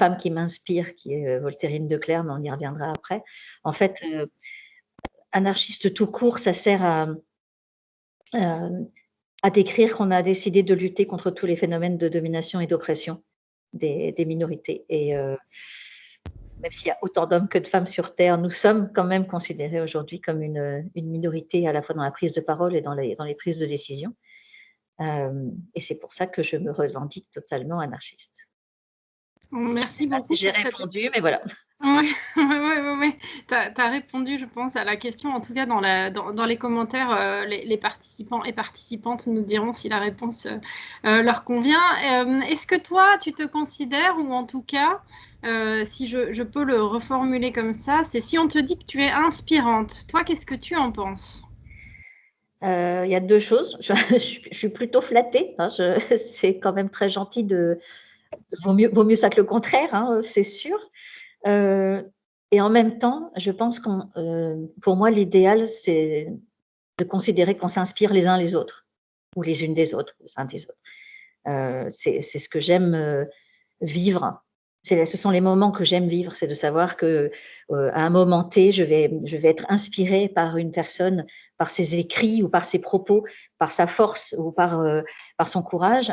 femme qui m'inspire, qui est Voltairine de Cleyre, mais on y reviendra après. En fait, anarchiste tout court, ça sert à décrire qu'on a décidé de lutter contre tous les phénomènes de domination et d'oppression des minorités. Et même s'il y a autant d'hommes que de femmes sur Terre, nous sommes quand même considérés aujourd'hui comme une minorité à la fois dans la prise de parole et dans les prises de décision. Et c'est pour ça que je me revendique totalement anarchiste. Merci beaucoup. J'ai répondu, mais voilà. Oui, tu as répondu, je pense, à la question. En tout cas, dans les commentaires, les participants et participantes nous diront si la réponse leur convient. Est-ce que toi, tu te considères, ou en tout cas, si je peux le reformuler comme ça, c'est si on te dit que tu es inspirante, toi, qu'est-ce que tu en penses ? Il y a deux choses. Je suis plutôt flattée. Hein, c'est quand même très gentil vaut mieux ça que le contraire, hein, c'est sûr. Et en même temps, je pense pour moi, l'idéal, c'est de considérer qu'on s'inspire les uns les autres, ou les unes des autres, les uns des autres. C'est ce que j'aime vivre. Ce sont les moments que j'aime vivre, c'est de savoir que à un moment T, je vais être inspirée par une personne, par ses écrits ou par ses propos, par sa force ou par son courage,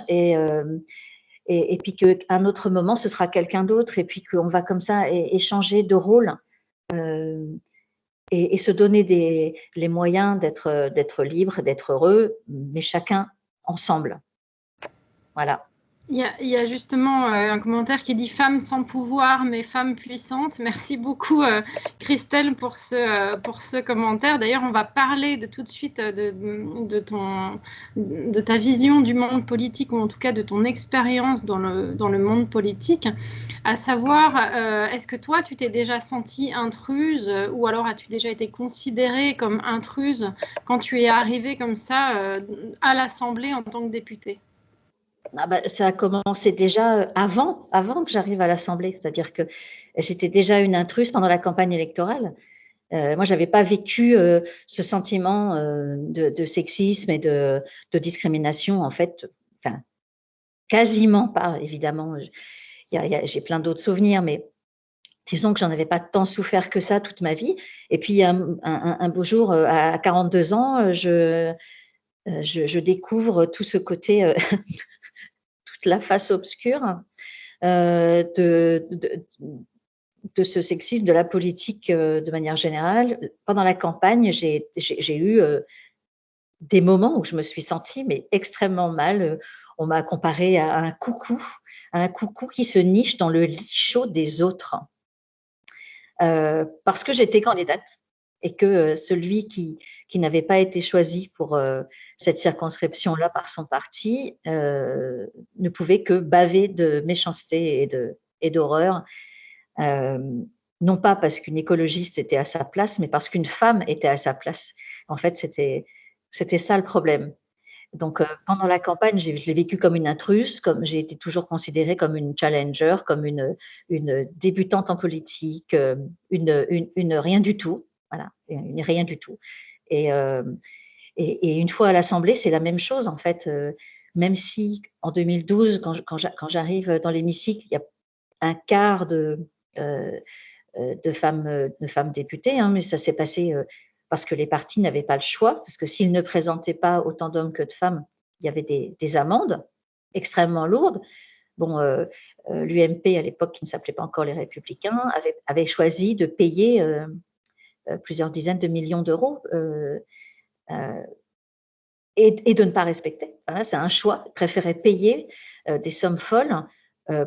et puis qu'à un autre moment, ce sera quelqu'un d'autre, et puis qu'on va comme ça échanger de rôle et se donner les moyens d'être libre, d'être heureux, mais chacun ensemble. Voilà. Il y a justement un commentaire qui dit « Femme sans pouvoir, mais femme puissante ». Merci beaucoup, Christelle, pour ce commentaire. D'ailleurs, on va parler tout de suite de ta vision du monde politique, ou en tout cas de ton expérience dans le monde politique. À savoir, est-ce que toi, tu t'es déjà sentie intruse, ou alors as-tu déjà été considérée comme intruse quand tu es arrivée comme ça à l'Assemblée en tant que députée ? Ça a commencé déjà avant que j'arrive à l'Assemblée, c'est-à-dire que j'étais déjà une intruse pendant la campagne électorale. Moi, je n'avais pas vécu ce sentiment de sexisme et de discrimination, en fait, enfin, quasiment pas, évidemment. J'ai plein d'autres souvenirs, mais disons que j'en avais pas tant souffert que ça toute ma vie. Et puis, un beau jour, à 42 ans, je découvre tout ce côté toute la face obscure de ce sexisme, de la politique de manière générale. Pendant la campagne, j'ai eu des moments où je me suis sentie extrêmement mal. On m'a comparé à un coucou qui se niche dans le lit chaud des autres. Parce que j'étais candidate et que celui qui n'avait pas été choisi pour cette circonscription-là par son parti ne pouvait que baver de méchanceté et d'horreur, non pas parce qu'une écologiste était à sa place, mais parce qu'une femme était à sa place. En fait, c'était ça le problème. Donc, pendant la campagne, je l'ai vécu comme une intruse, comme j'ai été toujours considérée comme une challenger, comme une débutante en politique, une rien du tout. Voilà, une rien du tout. Et une fois à l'Assemblée, c'est la même chose, en fait. Même si, en 2012, quand j'arrive dans l'hémicycle, il y a un quart de femmes députées, hein, mais ça s'est passé parce que les partis n'avaient pas le choix, parce que s'ils ne présentaient pas autant d'hommes que de femmes, il y avait des amendes extrêmement lourdes. Bon, l'UMP, à l'époque, qui ne s'appelait pas encore les Républicains, avait choisi de payer plusieurs dizaines de millions d'euros et de ne pas respecter. Voilà, c'est un choix. Ils préféraient payer des sommes folles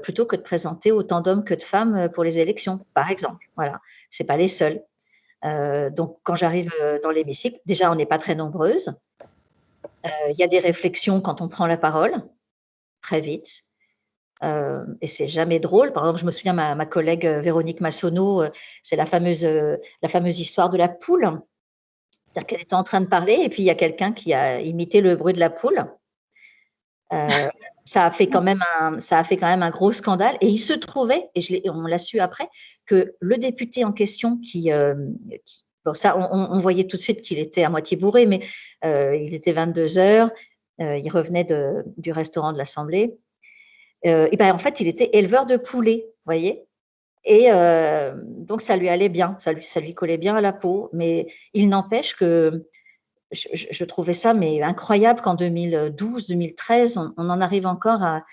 plutôt que de présenter autant d'hommes que de femmes pour les élections, par exemple. Voilà, c'est pas les seuls. Donc, quand j'arrive dans l'hémicycle, déjà, on n'est pas très nombreuses. Il y a des réflexions quand on prend la parole, très vite. Et c'est jamais drôle. Par exemple, je me souviens, ma collègue Véronique Massonneau, c'est la fameuse histoire de la poule. C'est-à-dire qu'elle était en train de parler et puis il y a quelqu'un qui a imité le bruit de la poule. Ça a fait quand même un gros scandale. Et il se trouvait, et on l'a su après, que le député en question bon, ça, on voyait tout de suite qu'il était à moitié bourré, mais il était 22h, il revenait du restaurant de l'Assemblée. Et ben, en fait, il était éleveur de poulets. voyez. Et donc ça lui allait bien, ça lui collait bien à la peau. Mais il n'empêche que je trouvais ça mais incroyable qu'en 2012-2013, on en arrive encore à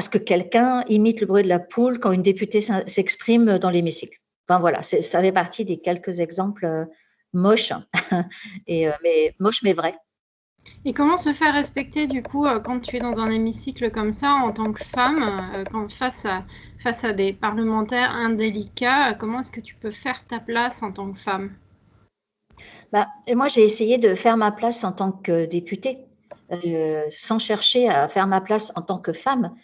ce que quelqu'un imite le bruit de la poule quand une députée s'exprime dans l'hémicycle. Enfin voilà, ça fait partie des quelques exemples moches, mais moches mais vrais. Et comment se faire respecter du coup quand tu es dans un hémicycle comme ça en tant que femme, quand face à des parlementaires indélicats, comment est-ce que tu peux faire ta place en tant que femme? Et moi, j'ai essayé de faire ma place en tant que députée, sans chercher à faire ma place en tant que femme.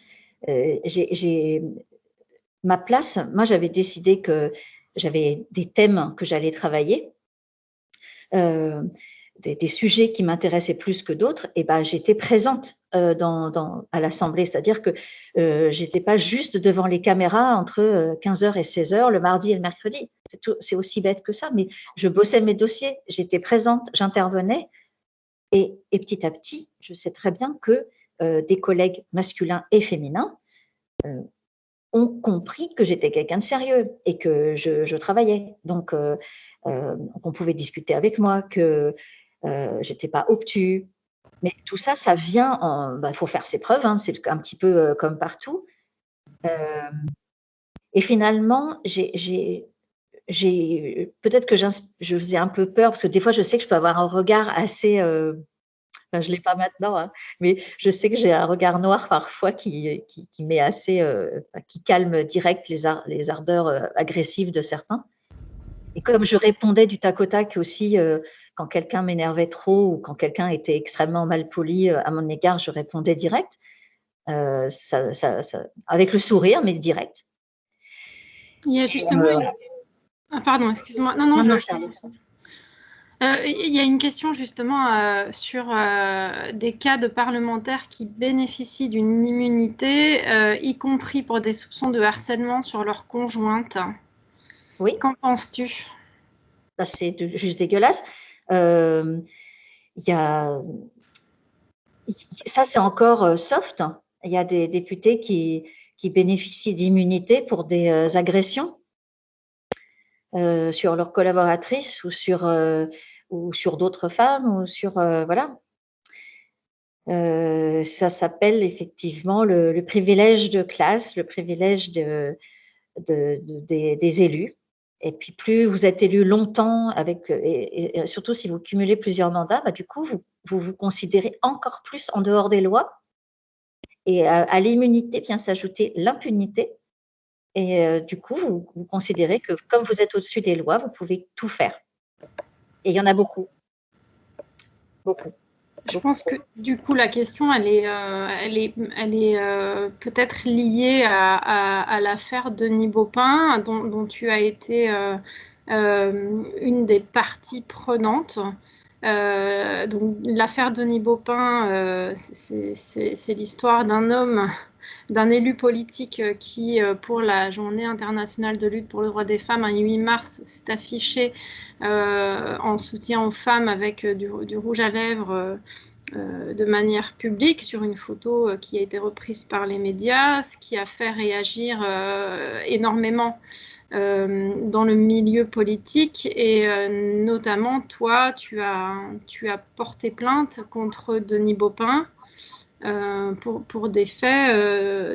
Ma place, moi, j'avais décidé que j'avais des thèmes que j'allais travailler, euh, des sujets qui m'intéressaient plus que d'autres, et ben, j'étais présente à l'Assemblée. C'est-à-dire que j'étais pas juste devant les caméras entre 15h et 16h le mardi et le mercredi. C'est aussi bête que ça, mais je bossais mes dossiers, j'étais présente, j'intervenais. Et petit à petit, je sais très bien que des collègues masculins et féminins ont compris que j'étais quelqu'un de sérieux et que je travaillais. Donc, qu'on pouvait discuter avec moi, que j'étais pas obtus. Mais tout ça, ça vient faut faire ses preuves, hein, c'est un petit peu comme partout. Et finalement, peut-être que je faisais un peu peur parce que des fois, je sais que je peux avoir un regard assez enfin, je ne l'ai pas maintenant, hein, mais je sais que j'ai un regard noir parfois qui met assez, qui calme direct les ardeurs agressives de certains. Et comme je répondais du tac au tac aussi, quand quelqu'un m'énervait trop ou quand quelqu'un était extrêmement mal poli à mon égard, je répondais direct, avec le sourire, mais direct. Il y a justement Voilà. Ah, pardon, excuse-moi. Non, Non, je... non, c'est rien. Il y a une question justement sur des cas de parlementaires qui bénéficient d'une immunité, y compris pour des soupçons de harcèlement sur leur conjointe. Oui, Qu'en penses-tu? c'est juste dégueulasse. Il y a Ça, c'est encore soft. Il y a des députés qui bénéficient d'immunité pour des agressions sur leurs collaboratrices ou sur d'autres femmes ou sur voilà. Ça s'appelle effectivement le privilège de classe, le privilège des élus. Et puis plus vous êtes élu longtemps et surtout si vous cumulez plusieurs mandats, du coup vous considérez encore plus en dehors des lois. Et à l'immunité vient s'ajouter l'impunité. Et du coup, vous considérez que comme vous êtes au-dessus des lois, vous pouvez tout faire. Et il y en a beaucoup. Beaucoup. Je pense que du coup la question elle est peut-être liée à l'affaire Denis Baupin dont tu as été une des parties prenantes. Donc l'affaire Denis Baupin, c'est l'histoire d'un homme, d'un élu politique qui, pour la Journée internationale de lutte pour le droit des femmes, un 8 mars, s'est affiché en soutien aux femmes avec du rouge à lèvres de manière publique sur une photo qui a été reprise par les médias, ce qui a fait réagir énormément dans le milieu politique. Et notamment, toi, tu as porté plainte contre Denis Baupin. Pour des faits,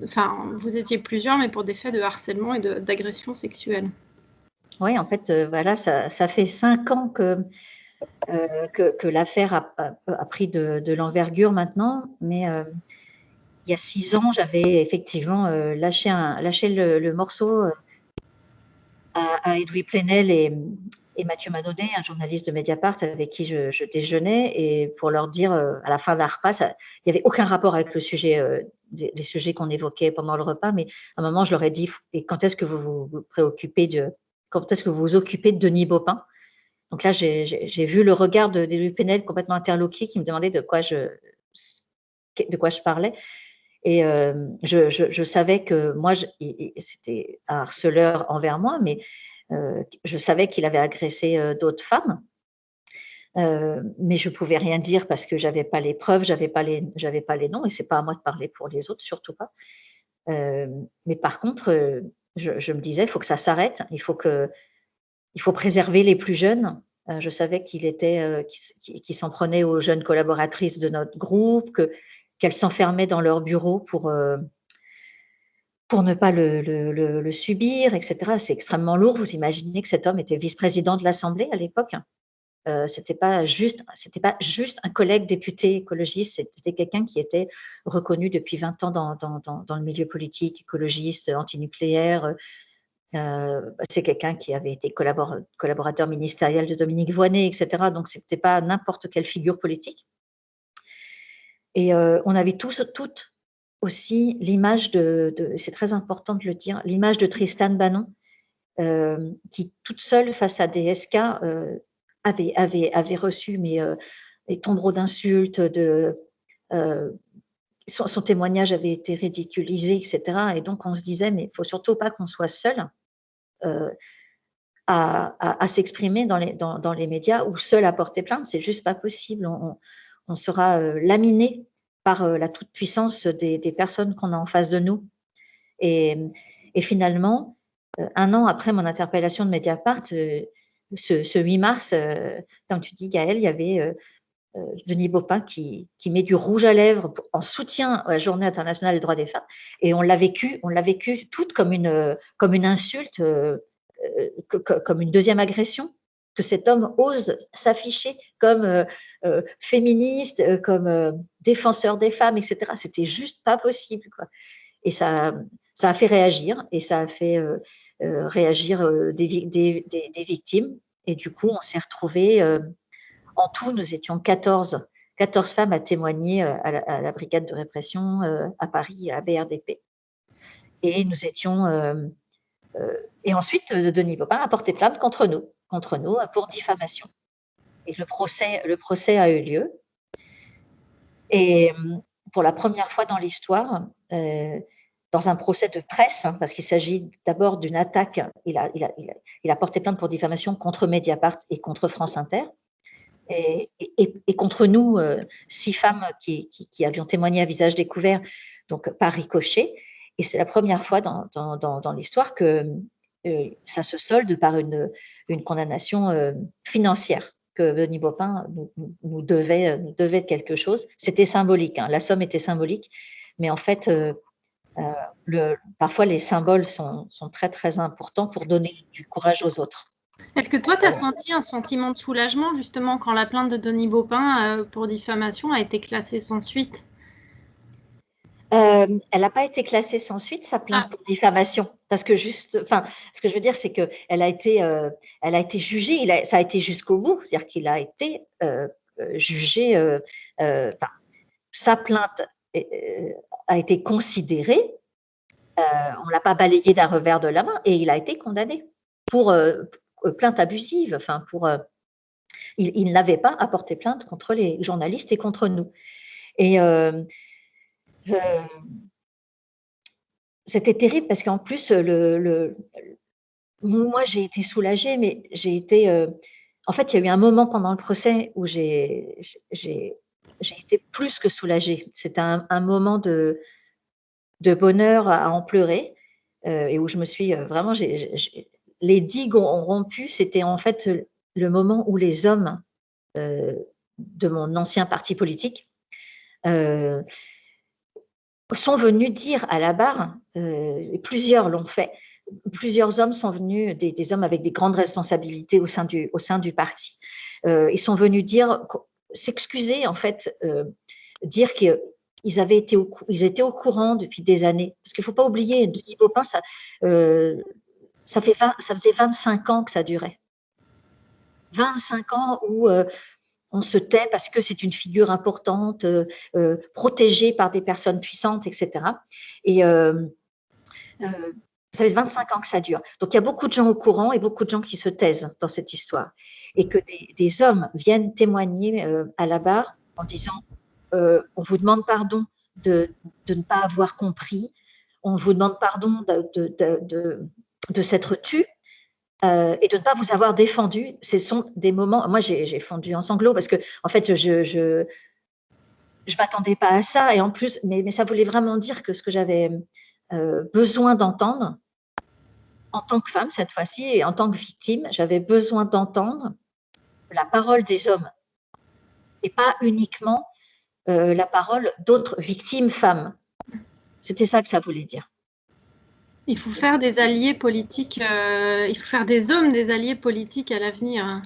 enfin, vous étiez plusieurs, mais pour des faits de harcèlement et d'agression sexuelle. Oui, en fait, voilà, ça fait 5 ans que l'affaire a pris de l'envergure maintenant. Mais il y a 6 ans, j'avais effectivement lâché le morceau à Edoui Plenel et Mathieu Manaudet, un journaliste de Mediapart avec qui je déjeunais, et pour leur dire à la fin d'un repas, il n'y avait aucun rapport avec le sujet, les sujets qu'on évoquait pendant le repas, mais à un moment, je leur ai dit, et quand est-ce que vous vous préoccupez quand est-ce que vous vous occupez de Denis Baupin? Donc là, j'ai vu le regard d'Edoui Plenel complètement interloqué, qui me demandait de quoi je parlais. Et je savais que moi, c'était un harceleur envers moi, mais je savais qu'il avait agressé d'autres femmes. Mais je ne pouvais rien dire parce que je n'avais pas les preuves, j'avais pas les noms, et ce n'est pas à moi de parler pour les autres, surtout pas. Mais par contre, je me disais, il faut que ça s'arrête, il faut préserver les plus jeunes. Je savais qu'il s'en prenait aux jeunes collaboratrices de notre groupe, qu'elles s'enfermaient dans leur bureau pour ne pas le subir, etc. C'est extrêmement lourd. Vous imaginez que cet homme était vice-président de l'Assemblée à l'époque. C'était pas juste un collègue député écologiste, c'était quelqu'un qui était reconnu depuis 20 ans dans le milieu politique, écologiste, antinucléaire. C'est quelqu'un qui avait été collaborateur ministériel de Dominique Voynet, etc. Donc, ce n'était pas n'importe quelle figure politique. Et on avait toutes aussi l'image c'est très important de le dire, l'image de Tristan Banon, qui toute seule face à des SK avait reçu des tombereaux d'insultes, son témoignage avait été ridiculisé, etc. Et donc on se disait, mais il ne faut surtout pas qu'on soit seul à s'exprimer dans les médias ou seul à porter plainte. C'est juste pas possible. On sera laminé par la toute-puissance des personnes qu'on a en face de nous. Et finalement, un an après mon interpellation de Mediapart, ce 8 mars, comme tu dis, Gaëlle, il y avait Denis Baupin qui met du rouge à lèvres en soutien à la Journée internationale des droits des femmes. Et on l'a vécu toute comme une insulte, comme une deuxième agression, que cet homme ose s'afficher comme féministe, comme défenseur des femmes, etc. C'était juste pas possible, quoi. Et ça a fait réagir, et ça a fait réagir des victimes. Et du coup, on s'est retrouvés, en tout, nous étions 14 femmes à témoigner à la brigade de répression à Paris, à la BRDP. Et nous étions... et ensuite, Denis Baupin a porté plainte contre nous pour diffamation. Et le procès a eu lieu. Et pour la première fois dans l'histoire, dans un procès de presse, parce qu'il s'agit d'abord d'une attaque, il a porté plainte pour diffamation contre Mediapart et contre France Inter, et contre nous, 6 femmes qui avions témoigné à visage découvert, donc par ricochet. Et c'est la première fois dans l'histoire que ça se solde par une condamnation financière, que Denis Baupin nous devait quelque chose. C'était symbolique, hein. La somme était symbolique, mais en fait, parfois les symboles sont très très importants pour donner du courage aux autres. Est-ce que toi, tu as senti un sentiment de soulagement justement quand la plainte de Denis Baupin pour diffamation a été classée sans suite? Elle n'a pas été classée sans suite, sa plainte pour diffamation, parce que ce que je veux dire, c'est qu'elle a été jugée, ça a été jusqu'au bout, c'est-à-dire qu'il a été jugé, sa plainte a été considérée, on ne l'a pas balayé d'un revers de la main, et il a été condamné pour plainte abusive, il n'avait pas à porter plainte contre les journalistes et contre nous. Et c'était terrible parce qu'en plus, moi, j'ai été soulagée, mais j'ai été... en fait, il y a eu un moment pendant le procès où j'ai été plus que soulagée. C'était un moment de bonheur à en pleurer, et où je me suis vraiment... les digues ont rompu. C'était en fait le moment où les hommes de mon ancien parti politique sont venus dire à la barre, et plusieurs l'ont fait, plusieurs hommes sont venus, des hommes avec des grandes responsabilités au sein du parti. Ils sont venus s'excuser en fait, dire qu'ils étaient au courant depuis des années. Parce qu'il ne faut pas oublier, Denis Baupin, ça faisait 25 ans que ça durait. 25 ans où on se tait parce que c'est une figure importante, protégée par des personnes puissantes, etc. Et ça fait 25 ans que ça dure. Donc, il y a beaucoup de gens au courant et beaucoup de gens qui se taisent dans cette histoire. Et que des hommes viennent témoigner à la barre en disant on vous demande pardon de ne pas avoir compris, on vous demande pardon de s'être tu, et de ne pas vous avoir défendu. Ce sont des moments... Moi, j'ai fondu en sanglots parce que, en fait, je m'attendais pas à ça. Et en plus, mais ça voulait vraiment dire que ce que j'avais besoin d'entendre, en tant que femme cette fois-ci et en tant que victime, j'avais besoin d'entendre la parole des hommes et pas uniquement la parole d'autres victimes femmes. C'était ça que ça voulait dire. Il faut faire des alliés politiques, il faut faire des hommes des alliés politiques à l'avenir.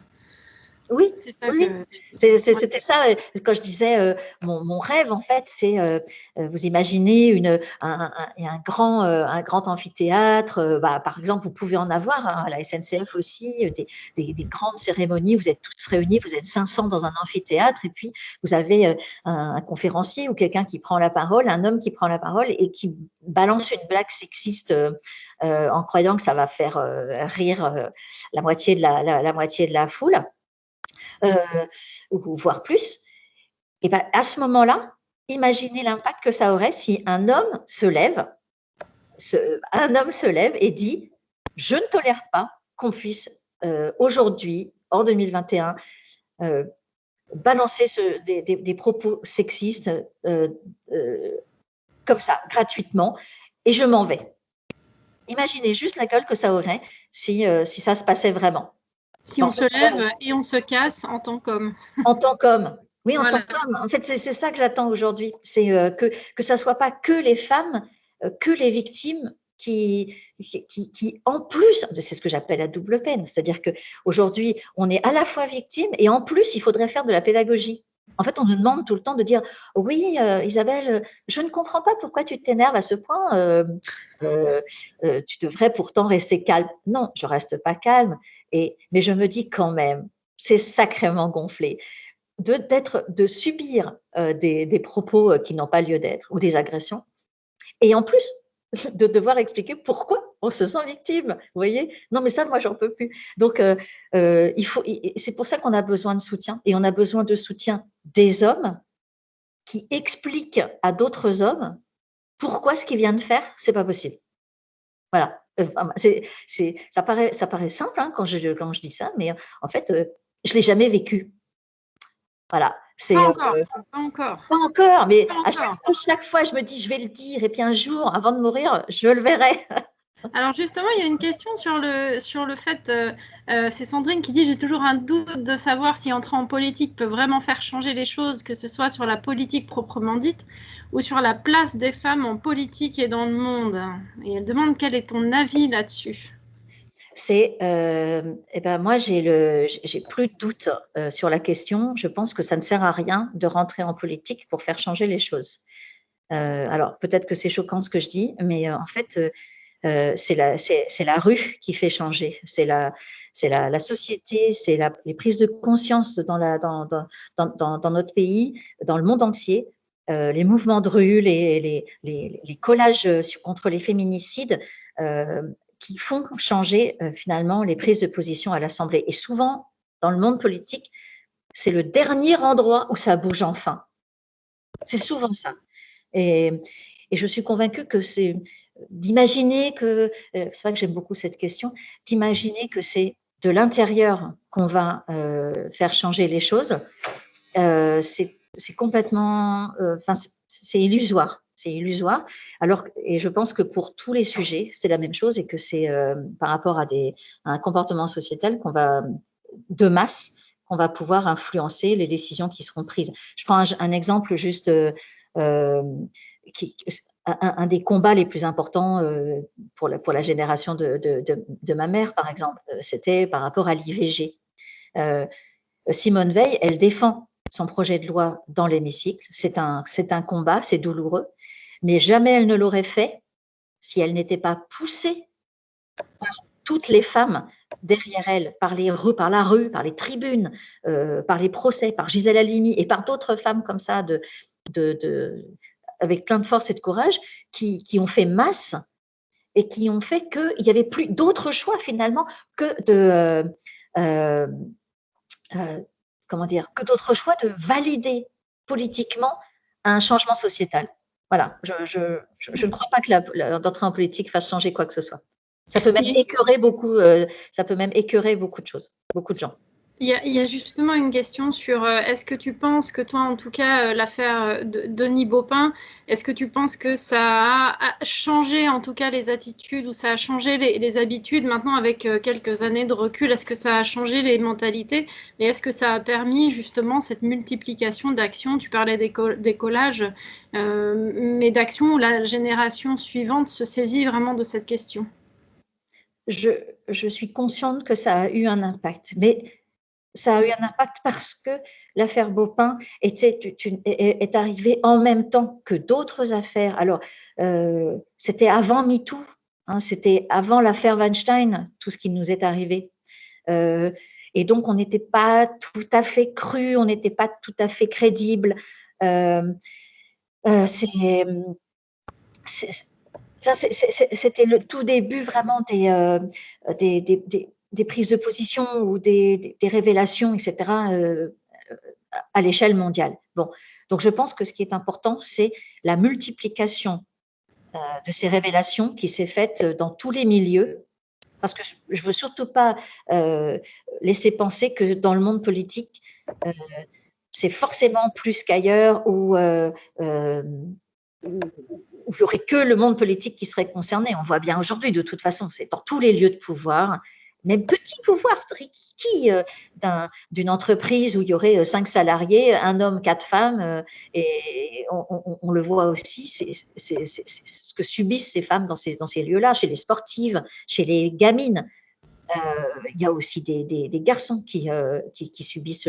Oui, c'était ça. Quand je disais mon rêve, en fait, c'est vous imaginez un grand amphithéâtre. Par exemple, vous pouvez en avoir à la SNCF aussi, des grandes cérémonies. Vous êtes tous réunis, vous êtes 500 dans un amphithéâtre, et puis vous avez un conférencier ou quelqu'un qui prend la parole, un homme qui prend la parole et qui balance une blague sexiste en croyant que ça va faire rire la moitié de la foule. Voire plus, et ben, à ce moment-là, imaginez l'impact que ça aurait si un homme se lève et dit « Je ne tolère pas qu'on puisse aujourd'hui, en 2021, balancer des propos sexistes comme ça, gratuitement, et je m'en vais. » Imaginez juste la gueule que ça aurait si ça se passait vraiment. Si on se lève et on se casse en tant qu'homme. En tant qu'homme. Oui, en tant qu'homme. En fait, c'est ça que j'attends aujourd'hui. C'est que ça ne soit pas que les femmes, que les victimes qui en plus, c'est ce que j'appelle la double peine. C'est-à-dire qu'aujourd'hui, on est à la fois victime et en plus, il faudrait faire de la pédagogie. En fait, on nous demande tout le temps de dire « Oui, Isabelle, je ne comprends pas pourquoi tu t'énerves à ce point. Tu devrais pourtant rester calme. » Non, je ne reste pas calme. Mais je me dis quand même, c'est sacrément gonflé de subir des propos qui n'ont pas lieu d'être ou des agressions. Et en plus, de devoir expliquer pourquoi on se sent victime. Vous voyez ? Non, mais ça, moi, j'en peux plus. Donc, c'est pour ça qu'on a besoin de soutien. Et on a besoin de soutien des hommes qui expliquent à d'autres hommes pourquoi ce qu'ils viennent de faire, c'est pas possible. Voilà. Ça paraît simple hein, quand je dis ça, mais en fait, je l'ai jamais vécu. Voilà. Pas encore, mais à chaque fois, je me dis, je vais le dire, et puis un jour, avant de mourir, je le verrai. Alors justement, il y a une question sur le fait, c'est Sandrine qui dit « J'ai toujours un doute de savoir si entrer en politique peut vraiment faire changer les choses, que ce soit sur la politique proprement dite ou sur la place des femmes en politique et dans le monde. » Et elle demande quel est ton avis là-dessus. Moi, j'ai plus de doute sur la question. Je pense que ça ne sert à rien de rentrer en politique pour faire changer les choses. Alors, peut-être que c'est choquant ce que je dis, mais en fait, c'est la rue qui fait changer. C'est la société, c'est les prises de conscience dans notre pays, dans le monde entier. Les mouvements de rue, les collages contre les féminicides qui font changer finalement les prises de position à l'Assemblée. Et souvent, dans le monde politique, c'est le dernier endroit où ça bouge enfin. C'est souvent ça. Et je suis convaincue que c'est d'imaginer que, c'est vrai que j'aime beaucoup cette question, d'imaginer que c'est de l'intérieur qu'on va faire changer les choses, c'est complètement, c'est illusoire. C'est illusoire. Et je pense que pour tous les sujets, c'est la même chose et que c'est par rapport à un comportement sociétal de masse qu'on va pouvoir influencer les décisions qui seront prises. Je prends un exemple juste, un des combats les plus importants pour la génération de ma mère, par exemple, c'était par rapport à l'IVG. Simone Veil, elle défend son projet de loi dans l'hémicycle. C'est un combat, c'est douloureux, mais jamais elle ne l'aurait fait si elle n'était pas poussée par toutes les femmes derrière elle, par la rue, par les tribunes, par les procès, par Gisèle Halimi et par d'autres femmes comme ça, avec plein de force et de courage, qui ont fait masse et qui ont fait qu'il n'y avait plus d'autre choix finalement que d'autres choix de valider politiquement un changement sociétal. Voilà, je ne crois pas que d'entrer en politique fasse changer quoi que ce soit. Ça peut même écœurer beaucoup de choses, beaucoup de gens. Il y a justement une question sur est-ce que tu penses que toi, en tout cas, l'affaire de Denis Baupin, est-ce que tu penses que ça a changé en tout cas les attitudes ou ça a changé les habitudes maintenant avec quelques années de recul? Est-ce que ça a changé les mentalités et est-ce que ça a permis justement cette multiplication d'actions? Tu parlais des collages, mais d'actions où la génération suivante se saisit vraiment de cette question. Je suis consciente que ça a eu un impact, mais ça a eu un impact parce que l'affaire Baupin est arrivée en même temps que d'autres affaires. Alors, c'était avant MeToo, hein, c'était avant l'affaire Weinstein, tout ce qui nous est arrivé. Et donc, on n'était pas tout à fait cru, on n'était pas tout à fait crédible. C'était le tout début vraiment des prises de position ou des révélations, etc., à l'échelle mondiale. Bon, donc je pense que ce qui est important, c'est la multiplication de ces révélations qui s'est faite dans tous les milieux, parce que je ne veux surtout pas laisser penser que dans le monde politique, c'est forcément plus qu'ailleurs où il n'y aurait que le monde politique qui serait concerné. On voit bien aujourd'hui, de toute façon, c'est dans tous les lieux de pouvoir, même petit pouvoir d'une entreprise où il y aurait 5 salariés, un homme, 4 femmes, et on le voit aussi, c'est ce que subissent ces femmes dans ces lieux-là, chez les sportives, chez les gamines. Il y a aussi des garçons qui subissent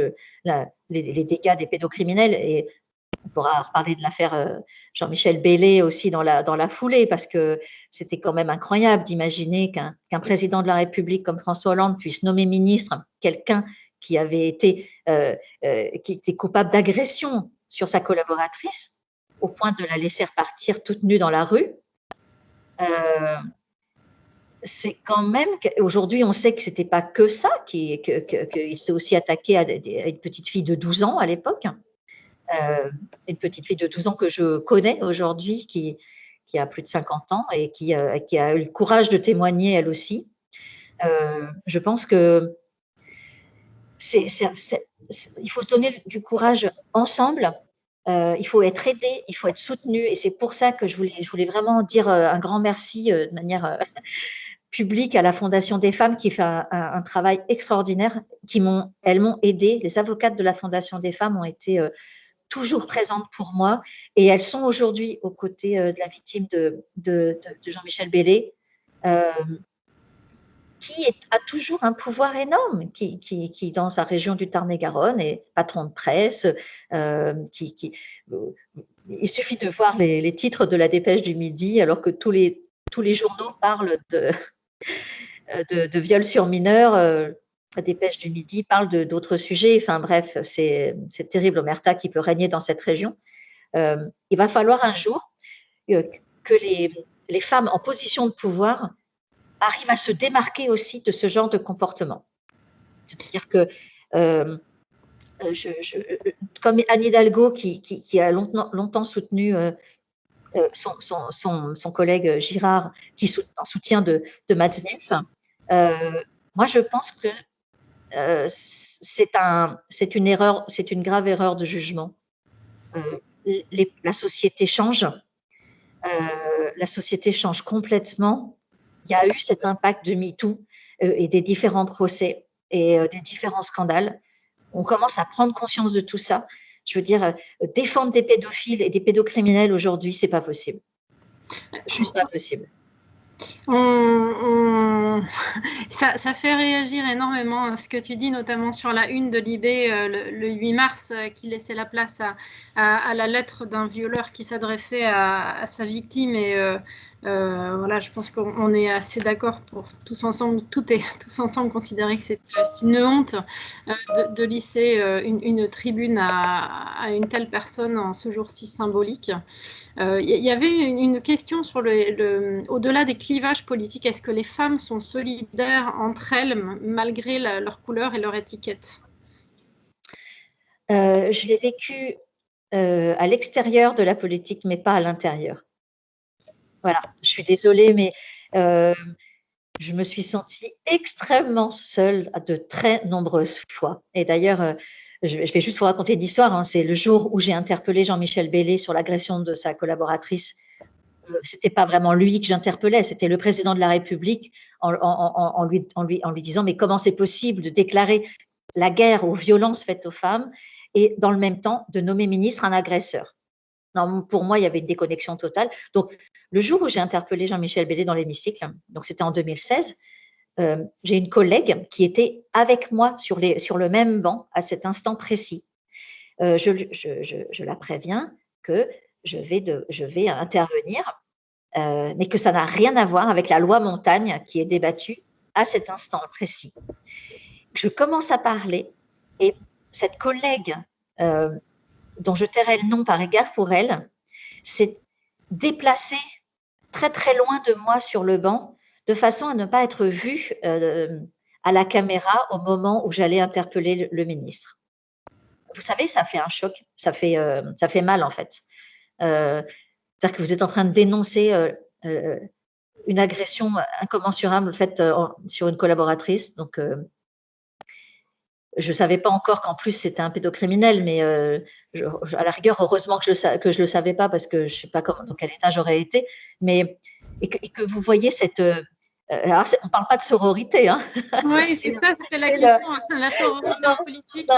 les dégâts des pédocriminels. Et on pourra reparler de l'affaire Jean-Michel Bélé aussi dans la foulée, parce que c'était quand même incroyable d'imaginer qu'un président de la République comme François Hollande puisse nommer ministre quelqu'un qui était coupable d'agression sur sa collaboratrice, au point de la laisser repartir toute nue dans la rue. C'est quand même aujourd'hui, on sait que c'était pas que ça, qu'il s'est aussi attaqué à une petite fille de 12 ans à l'époque. Une petite fille de 12 ans que je connais aujourd'hui, qui a plus de 50 ans et qui a eu le courage de témoigner elle aussi. Je pense que il faut se donner du courage ensemble. Il faut être aidé, il faut être soutenu, et c'est pour ça que je voulais vraiment dire un grand merci de manière publique à la Fondation des femmes, qui fait un travail extraordinaire, elles m'ont aidée. Les avocates de la Fondation des femmes ont été toujours présentes pour moi, et elles sont aujourd'hui aux côtés de la victime de Jean-Michel Bélé, qui a toujours un pouvoir énorme, qui dans sa région du Tarn-et-Garonne est patron de presse, il suffit de voir les titres de la Dépêche du Midi, alors que tous les journaux parlent de viols sur mineurs. La Dépêche du Midi parle d'autres sujets. Enfin bref, c'est terrible l'omerta qui peut régner dans cette région. Il va falloir un jour que les femmes en position de pouvoir arrivent à se démarquer aussi de ce genre de comportement. C'est-à-dire que, comme Anne Hidalgo, qui a longtemps soutenu son collègue Girard, en soutien de Matzneff, moi je pense que c'est une grave erreur de jugement. La société change. La société change complètement. Il y a eu cet impact de MeToo et des différents procès et des différents scandales. On commence à prendre conscience de tout ça. Je veux dire, défendre des pédophiles et des pédocriminels aujourd'hui, c'est pas possible. Juste pas possible. Ça fait réagir énormément ce que tu dis, notamment sur la une de Libé le 8 mars, qui laissait la place à la lettre d'un violeur qui s'adressait à sa victime. Et voilà, je pense qu'on est assez d'accord pour tous ensemble considérer que c'est une honte de lisser une tribune à une telle personne en ce jour si symbolique. Il y avait une question sur au-delà des clivages politiques. Est-ce que les femmes sont solidaires entre elles malgré leur couleur et leur étiquette? Je l'ai vécu à l'extérieur de la politique, mais pas à l'intérieur. Voilà, je suis désolée, mais je me suis sentie extrêmement seule de très nombreuses fois. Et d'ailleurs, je vais juste vous raconter une histoire, hein. C'est le jour où j'ai interpellé Jean-Michel Bellé sur l'agression de sa collaboratrice. C'était pas vraiment lui que j'interpellais, c'était le président de la République en lui disant mais comment c'est possible de déclarer la guerre aux violences faites aux femmes et dans le même temps de nommer ministre un agresseur. Non, pour moi, il y avait une déconnexion totale. Donc, le jour où j'ai interpellé Jean-Michel Bellé dans l'hémicycle, donc c'était en 2016, j'ai une collègue qui était avec moi sur le même banc à cet instant précis. Je la préviens que je vais intervenir, mais que ça n'a rien à voir avec la loi Montagne qui est débattue à cet instant précis. Je commence à parler et cette collègue, dont je tairai le nom par égard pour elle, s'est déplacée très très loin de moi sur le banc, de façon à ne pas être vue à la caméra au moment où j'allais interpeller le ministre. Vous savez, ça fait un choc, ça fait mal en fait. C'est-à-dire que vous êtes en train de dénoncer une agression incommensurable faite sur une collaboratrice. Donc, je ne savais pas encore qu'en plus c'était un pédocriminel, mais à la rigueur, heureusement que je le savais pas parce que je sais pas dans quel état j'aurais été. Mais et que vous voyez cette alors on parle pas de sororité, hein. Oui, c'est ça, c'était la question, la sororité en politique.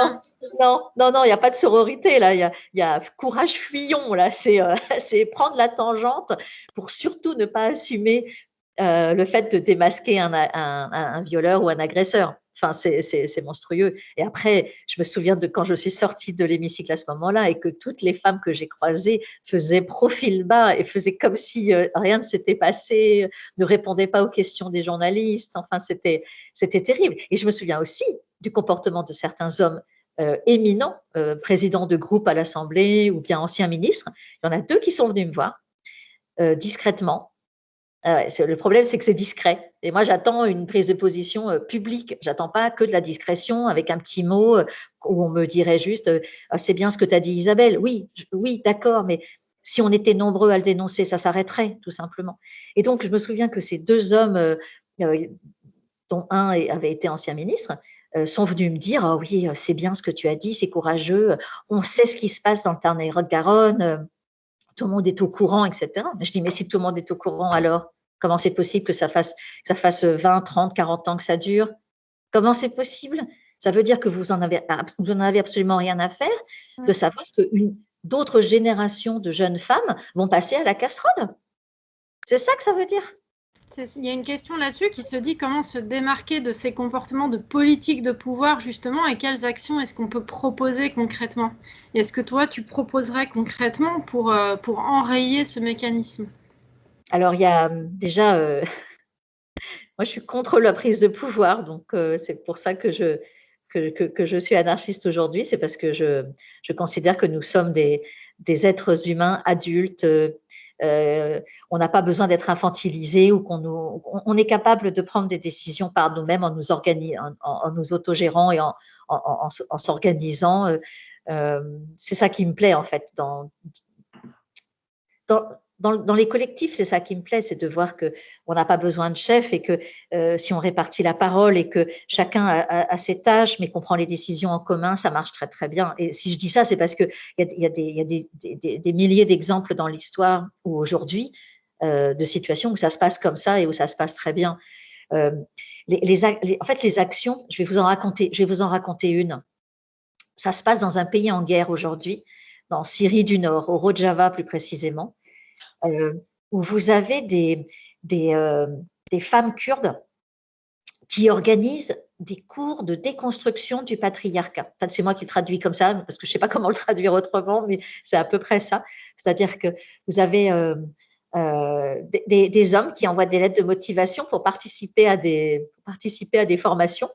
Non, il n'y a pas de sororité là. Il y a courage fuyons là. C'est prendre la tangente pour surtout ne pas assumer le fait de démasquer un violeur ou un agresseur. Enfin, c'est monstrueux. Et après, je me souviens de quand je suis sortie de l'hémicycle à ce moment-là et que toutes les femmes que j'ai croisées faisaient profil bas et faisaient comme si rien ne s'était passé, ne répondaient pas aux questions des journalistes. Enfin, c'était terrible. Et je me souviens aussi du comportement de certains hommes éminents, présidents de groupe à l'Assemblée ou bien anciens ministres. Il y en a 2 qui sont venus me voir discrètement. Le problème, c'est que c'est discret. Et moi, j'attends une prise de position publique. J'attends pas que de la discrétion avec un petit mot où on me dirait juste c'est bien ce que tu as dit, Isabelle. Oui, d'accord, mais si on était nombreux à le dénoncer, ça s'arrêterait, tout simplement. Et donc, je me souviens que ces 2 hommes, dont un avait été ancien ministre, sont venus me dire oh oui, c'est bien ce que tu as dit, c'est courageux, on sait ce qui se passe dans le Tarn-et-Garonne. Tout le monde est au courant, etc. Je dis, mais si tout le monde est au courant, alors comment c'est possible que ça fasse 20, 30, 40 ans que ça dure? Comment c'est possible? Ça veut dire que vous en avez absolument rien à faire de savoir que d'autres générations de jeunes femmes vont passer à la casserole. C'est ça que ça veut dire. Il y a une question là-dessus qui se dit comment se démarquer de ces comportements de politique de pouvoir justement et quelles actions est-ce qu'on peut proposer concrètement? Est-ce que toi, tu proposerais concrètement pour enrayer ce mécanisme? Alors, il y a déjà, moi je suis contre la prise de pouvoir, donc c'est pour ça que je suis anarchiste aujourd'hui, c'est parce que je considère que nous sommes des êtres humains adultes. On n'a pas besoin d'être infantilisés ou on est capable de prendre des décisions par nous-mêmes en nous autogérant et en s'organisant. C'est ça qui me plaît en fait dans les collectifs, c'est ça qui me plaît, c'est de voir qu'on n'a pas besoin de chef et que si on répartit la parole et que chacun a ses tâches, mais qu'on prend les décisions en commun, ça marche très très bien. Et si je dis ça, c'est parce qu'il y a des milliers d'exemples dans l'histoire ou aujourd'hui de situations où ça se passe comme ça et où ça se passe très bien. En fait, les actions, je vais vous en raconter une. Ça se passe dans un pays en guerre aujourd'hui, en Syrie du Nord, au Rojava plus précisément. Où vous avez des femmes kurdes qui organisent des cours de déconstruction du patriarcat. Enfin, c'est moi qui le traduis comme ça, parce que je ne sais pas comment le traduire autrement, mais c'est à peu près ça. C'est-à-dire que vous avez des hommes qui envoient des lettres de motivation pour participer à des formations.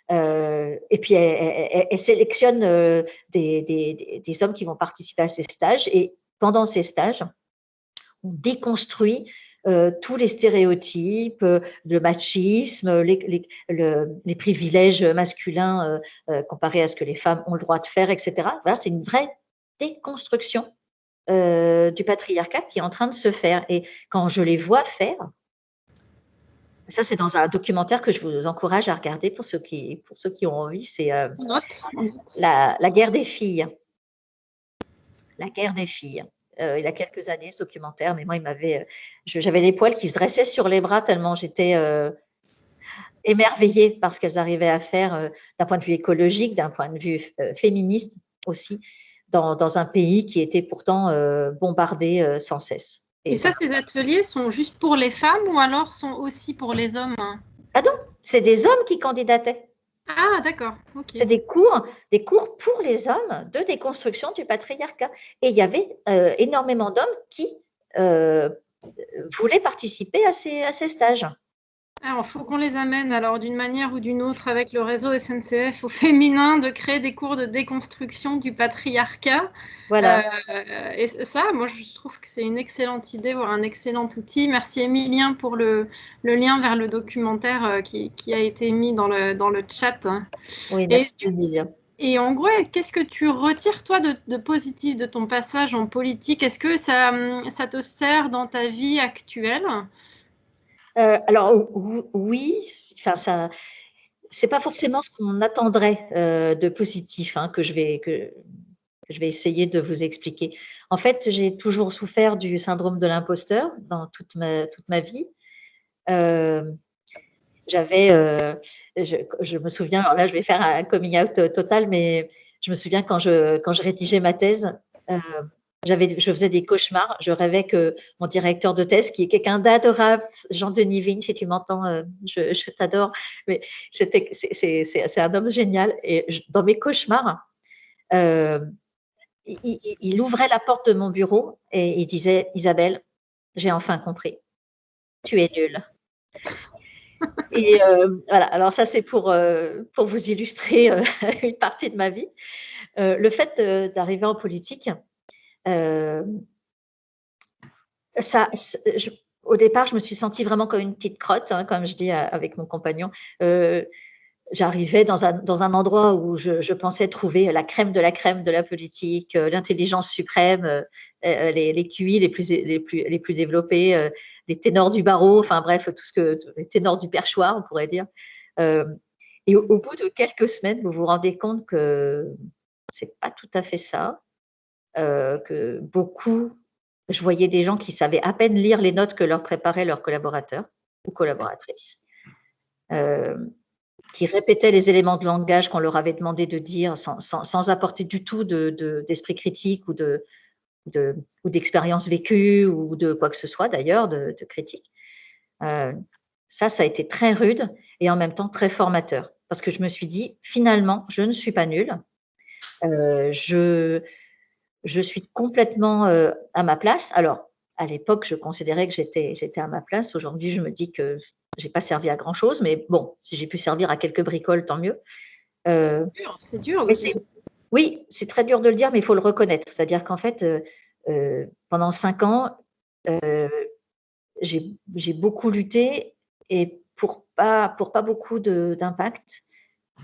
Et puis, elle sélectionne des hommes qui vont participer à ces stages. Et pendant ces stages, on déconstruit tous les stéréotypes, le machisme, les privilèges masculins comparés à ce que les femmes ont le droit de faire, etc. Voilà, c'est une vraie déconstruction du patriarcat qui est en train de se faire. Et quand je les vois faire, Ça, c'est dans un documentaire que je vous encourage à regarder pour ceux qui ont envie. C'est On note. la guerre des filles. La guerre des filles. Il y a quelques années, ce documentaire, mais moi, j'avais les poils qui se dressaient sur les bras tellement j'étais émerveillée par ce qu'elles arrivaient à faire d'un point de vue écologique, d'un point de vue féministe aussi, dans un pays qui était pourtant bombardé sans cesse. Et ça, ces ateliers sont juste pour les femmes ou alors sont aussi pour les hommes? Ah non, c'est des hommes qui candidataient. Ah, d'accord. Okay. C'est des cours pour les hommes de déconstruction du patriarcat. Et il y avait énormément d'hommes qui voulaient participer à ces stages. Alors, il faut qu'on les amène, alors d'une manière ou d'une autre, avec le réseau SNCF au féminin, de créer des cours de déconstruction du patriarcat. Voilà. Et ça, moi, je trouve que c'est une excellente idée, voire un excellent outil. Merci, Émilien, pour le lien vers le documentaire qui a été mis dans le chat. Oui, merci, Émilien. Et en gros, qu'est-ce que tu retires, toi, de positif de ton passage en politique? Est-ce que ça te sert dans ta vie actuelle? Alors oui, enfin ça, c'est pas forcément ce qu'on attendrait de positif que je vais essayer de vous expliquer. En fait, j'ai toujours souffert du syndrome de l'imposteur dans toute ma vie. Je me souviens, alors là je vais faire un coming out total, mais je me souviens quand je rédigeais ma thèse, je faisais des cauchemars. Je rêvais que mon directeur de thèse, qui est quelqu'un d'adorable, Jean-Denis Vigne, si tu m'entends, je t'adore, mais c'est un homme génial. Et dans mes cauchemars, il ouvrait la porte de mon bureau et il disait « Isabelle, j'ai enfin compris, tu es nulle ». Et voilà, alors ça c'est pour vous illustrer une partie de ma vie. Le fait d'arriver en politique, au départ, je me suis sentie vraiment comme une petite crotte, comme je dis avec mon compagnon. J'arrivais dans un endroit où je pensais trouver la crème de la politique, l'intelligence suprême, les QI les plus développés, les ténors du barreau, enfin bref, les ténors du perchoir, on pourrait dire. Et au bout de quelques semaines, vous vous rendez compte que c'est pas tout à fait ça, que je voyais des gens qui savaient à peine lire les notes que leur préparaient leurs collaborateurs ou collaboratrices, qui répétaient les éléments de langage qu'on leur avait demandé de dire sans apporter du tout d'esprit critique ou d'expérience vécue ou de quoi que ce soit d'ailleurs, de critique. Ça a été très rude et en même temps très formateur parce que je me suis dit, finalement, je ne suis pas nulle. Je suis complètement à ma place. Alors, à l'époque, je considérais que j'étais à ma place. Aujourd'hui, je me dis que je n'ai pas servi à grand-chose, mais bon, si j'ai pu servir à quelques bricoles, tant mieux. C'est dur. Oui, c'est très dur de le dire, mais il faut le reconnaître. C'est-à-dire qu'en fait, pendant 5 ans, j'ai beaucoup lutté et pour pas beaucoup d'impact.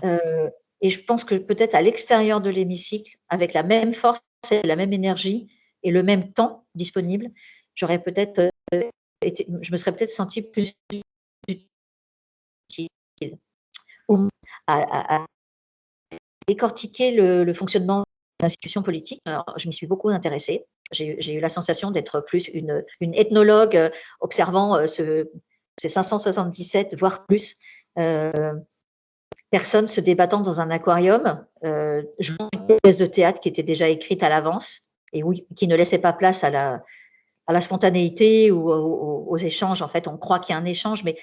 Et je pense que peut-être à l'extérieur de l'hémicycle, avec la même force et la même énergie et le même temps disponible, je me serais peut-être sentie plus utile à décortiquer le fonctionnement de l'institution politique. Alors, je m'y suis beaucoup intéressée. J'ai eu la sensation d'être plus une ethnologue observant ces 577, voire plus, personnes se débattant dans un aquarium, jouant une pièce de théâtre qui était déjà écrite à l'avance et qui ne laissait pas place à la spontanéité ou aux échanges. En fait, on croit qu'il y a un échange, mais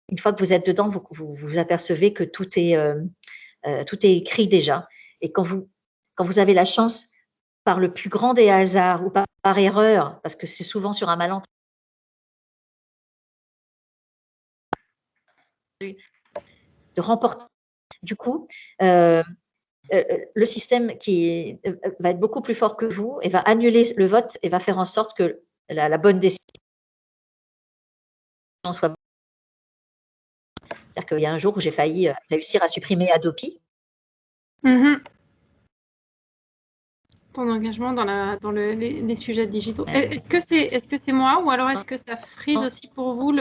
une fois que vous êtes dedans, vous apercevez que tout est écrit déjà. Et quand vous avez la chance, par le plus grand des hasards ou par erreur, parce que c'est souvent sur un malentendu, de remporter. Du coup, le système qui va être beaucoup plus fort que vous et va annuler le vote et va faire en sorte que la bonne décision soit. C'est-à-dire qu'il y a un jour où j'ai failli réussir à supprimer Adopi. ton engagement dans les sujets digitaux. Est-ce que c'est moi ou alors est-ce que ça frise aussi pour vous,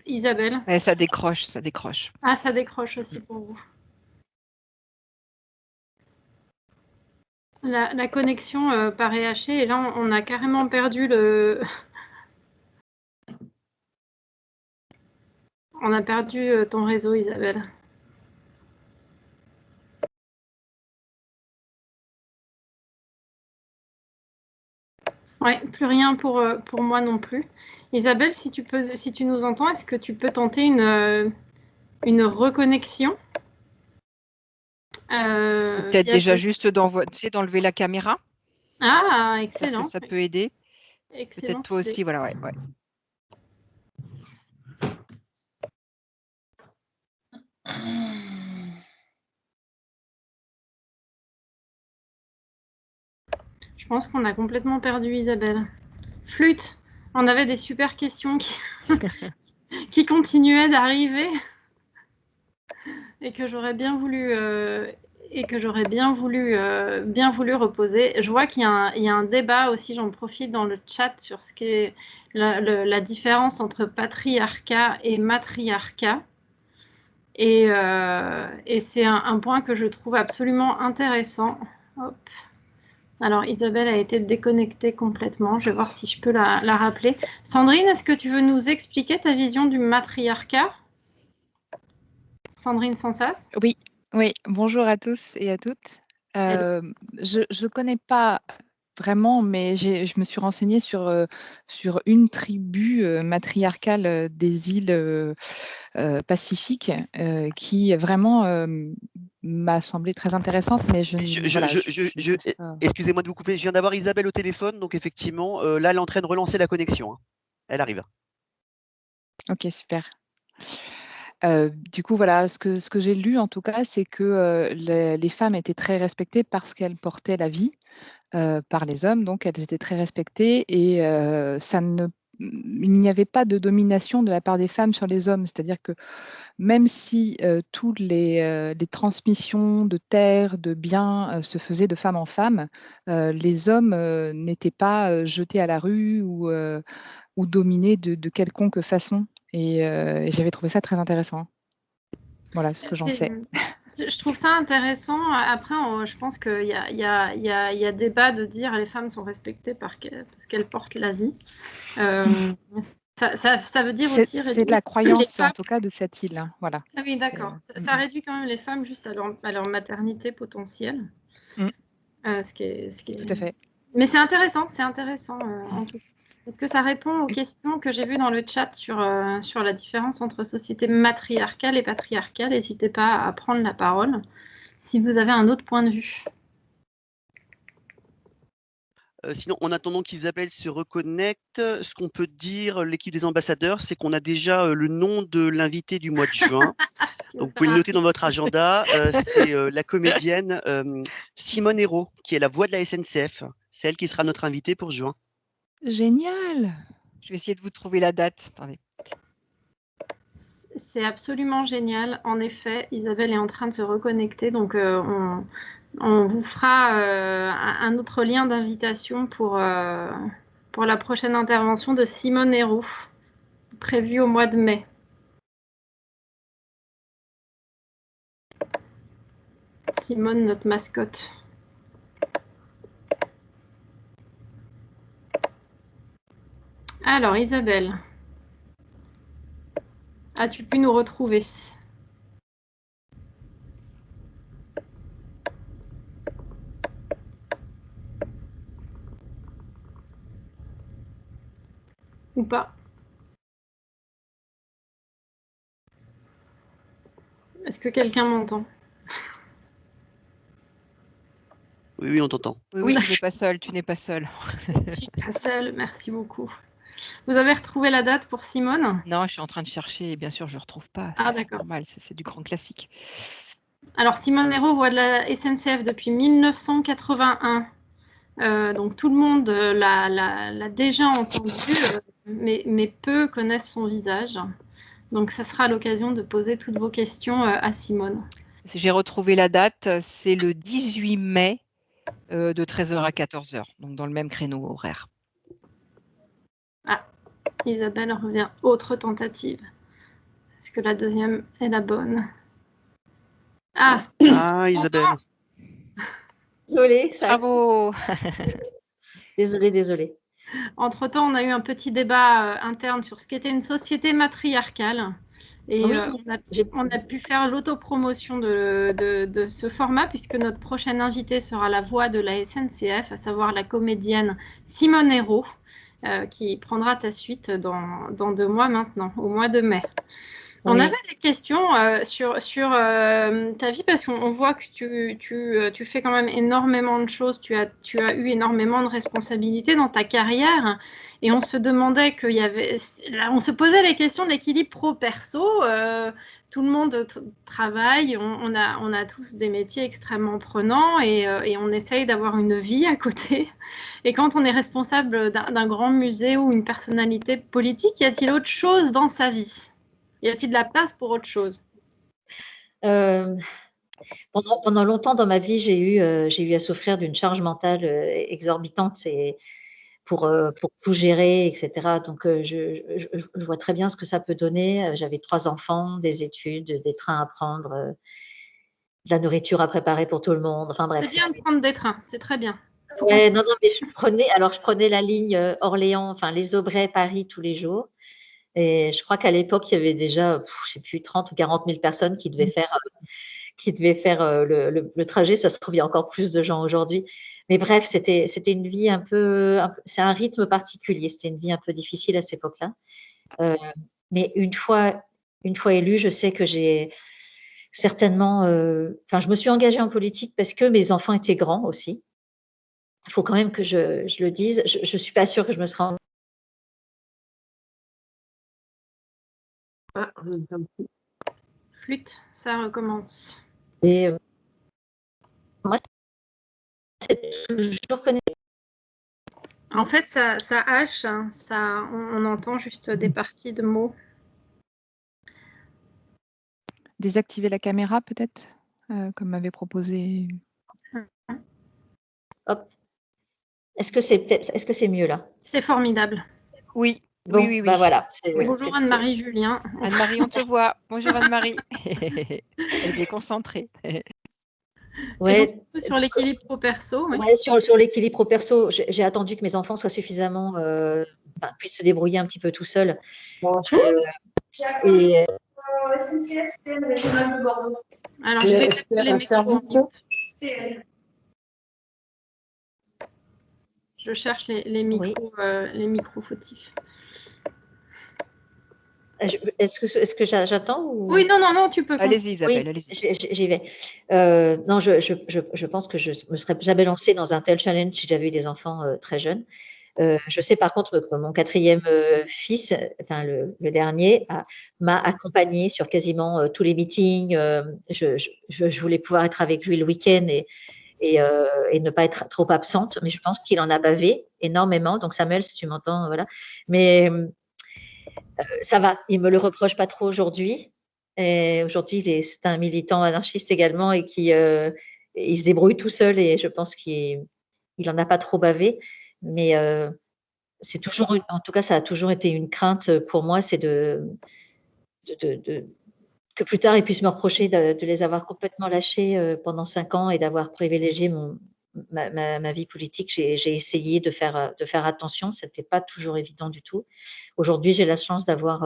Isabelle? Ça décroche, ça décroche. Ah, ça décroche aussi pour vous. La connexion paraît hachée et là, on a carrément perdu On a perdu ton réseau, Isabelle. Oui, plus rien pour moi non plus. Isabelle, si tu nous entends, est-ce que tu peux tenter une reconnexion Peut-être déjà juste d'enlever la caméra. Ah, excellent. Ça peut aider. Excellent. Peut-être toi aussi, voilà, ouais. Je pense qu'on a complètement perdu Isabelle. Flûte, on avait des super questions qui continuaient d'arriver et que j'aurais bien voulu bien voulu reposer. Je vois qu'il y a un débat aussi, j'en profite dans le chat sur ce qu'est la différence entre patriarcat et matriarcat. Et c'est un point que je trouve absolument intéressant. Hop. Alors, Isabelle a été déconnectée complètement. Je vais voir si je peux la rappeler. Sandrine, est-ce que tu veux nous expliquer ta vision du matriarcat? Sandrine Sansas? Oui, bonjour à tous et à toutes. Je ne connais pas vraiment, mais je me suis renseignée sur une tribu matriarcale des îles Pacifiques qui vraiment m'a semblé très intéressante, mais excusez-moi de vous couper, je viens d'avoir Isabelle au téléphone, donc effectivement, là, elle est en train de relancer la connexion. Hein. Elle arrive. Ok, super. Du coup, voilà, ce que j'ai lu en tout cas, c'est que les femmes étaient très respectées parce qu'elles portaient la vie par les hommes, donc elles étaient très respectées et il n'y avait pas de domination de la part des femmes sur les hommes, c'est-à-dire que même si toutes les transmissions de terres, de biens se faisaient de femme en femme, les hommes n'étaient pas jetés à la rue ou dominés de quelconque façon. Et j'avais trouvé ça très intéressant. Voilà ce que j'en sais. Je trouve ça intéressant. Après, je pense qu'il y a débat de dire les femmes sont respectées parce qu'elles portent la vie. Ça veut dire aussi... C'est de la croyance, en tout cas, de cette île. Hein. Voilà. Ah oui, d'accord. Ça réduit quand même les femmes juste à leur maternité potentielle. Ce qui est... Tout à fait. Mais c'est intéressant en tout cas. Est-ce que ça répond aux questions que j'ai vues dans le chat sur la différence entre société matriarcale et patriarcale? N'hésitez pas à prendre la parole si vous avez un autre point de vue. Sinon, en attendant qu'Isabelle se reconnecte, ce qu'on peut dire, l'équipe des ambassadeurs, c'est qu'on a déjà le nom de l'invité du mois de juin. Donc, vous pouvez le noter dans votre agenda. C'est la comédienne Simone Hérault, qui est la voix de la SNCF. C'est elle qui sera notre invitée pour juin. Génial! Je vais essayer de vous trouver la date. Attendez. C'est absolument génial. En effet, Isabelle est en train de se reconnecter. Donc, on vous fera un autre lien d'invitation pour la prochaine intervention de Simone Hérault, prévue au mois de mai. Simone, notre mascotte. Alors, Isabelle, as-tu pu nous retrouver? Ou pas? Est-ce que quelqu'un m'entend? Oui, on t'entend. Oui, tu n'es pas seule, tu n'es pas seule. Je ne suis pas seule, merci beaucoup. Vous avez retrouvé la date pour Simone? Non, je suis en train de chercher et bien sûr, je ne retrouve pas. Ah, c'est d'accord. normal, c'est du grand classique. Alors, Simone Hérault, voix de la SNCF depuis 1981. Donc, tout le monde l'a déjà entendu, mais peu connaissent son visage. Donc, ça sera l'occasion de poser toutes vos questions à Simone. J'ai retrouvé la date, c'est le 18 mai De 13h à 14h, donc dans le même créneau horaire. Ah, Isabelle revient. Autre tentative. Est-ce que la deuxième est la bonne? Ah, Ah, Isabelle. Désolée, ça... Bravo. Désolée. Entre-temps, on a eu un petit débat interne sur ce qu'était une société matriarcale. Et Oui, on a pu faire l'autopromotion de ce format, puisque notre prochaine invitée sera la voix de la SNCF, à savoir la comédienne Simone Hérault, qui prendra ta suite dans 2 mois maintenant, au mois de mai. On avait des questions sur ta vie, parce qu'on voit que tu fais quand même énormément de choses, tu as eu énormément de responsabilités dans ta carrière, et on se demandait on se posait les questions de l'équilibre pro-perso. Tout le monde travaille, on a tous des métiers extrêmement prenants, et on essaye d'avoir une vie à côté. Et quand on est responsable d'un grand musée ou une personnalité politique, y a-t-il autre chose dans sa vie ? Y a-t-il de la place pour autre chose? Pendant longtemps dans ma vie, j'ai eu à souffrir d'une charge mentale exorbitante pour tout gérer, etc. Donc, je vois très bien ce que ça peut donner. J'avais 3 enfants, des études, des trains à prendre, de la nourriture à préparer pour tout le monde. Enfin bref. C'est bien de prendre des trains, c'est très bien. Ouais, non, mais je prenais la ligne Orléans, enfin les Aubrais, Paris tous les jours. Et je crois qu'à l'époque, il y avait déjà, je ne sais plus, 30 ou 40 000 personnes qui devaient faire le trajet. Ça se trouve, il y a encore plus de gens aujourd'hui. Mais bref, c'était une vie c'est un rythme particulier. C'était une vie un peu difficile à cette époque-là. Mais une fois élue, je sais que j'ai certainement, je me suis engagée en politique parce que mes enfants étaient grands aussi. Il faut quand même que je le dise. Je ne suis pas sûre que je me serais Flûte, ça recommence. Et moi, c'est toujours connecté. En fait, ça hache, hein, on entend juste des parties de mots. Désactiver la caméra peut-être, comme m'avait proposé. Hop. Est-ce que c'est mieux là? C'est formidable. Oui. Bon, oui. bah voilà. Bonjour Anne-Marie Julien. Anne-Marie, on te voit. Bonjour Anne-Marie. Elle est déconcentrée. Ouais. Sur l'équilibre pro-perso. Oui. Ouais, sur l'équilibre pro-perso, j'ai attendu que mes enfants soient suffisamment, puissent se débrouiller un petit peu tout seuls. Et alors, je vais mettre les micros. Je cherche les micros, les micros fautifs. Est-ce que j'attends ou... Oui, non, tu peux. Allez-y Isabelle, oui, allez-y. j'y vais. Non, je pense que je me serais jamais lancée dans un tel challenge si j'avais eu des enfants très jeunes. Je sais par contre que mon 4e fils, enfin le dernier, m'a accompagnée sur quasiment tous les meetings. Je voulais pouvoir être avec lui le week-end et ne pas être trop absente, mais je pense qu'il en a bavé énormément. Donc Samuel, si tu m'entends, voilà. Mais ça va, il me le reproche pas trop aujourd'hui. Et aujourd'hui, c'est un militant anarchiste également et il se débrouille tout seul et je pense qu'il en a pas trop bavé. Mais c'est toujours, en tout cas, ça a toujours été une crainte pour moi, c'est que plus tard, ils puissent me reprocher de les avoir complètement lâchés pendant 5 ans et d'avoir privilégié ma vie politique. J'ai essayé de faire attention, ce n'était pas toujours évident du tout. Aujourd'hui, j'ai la chance d'avoir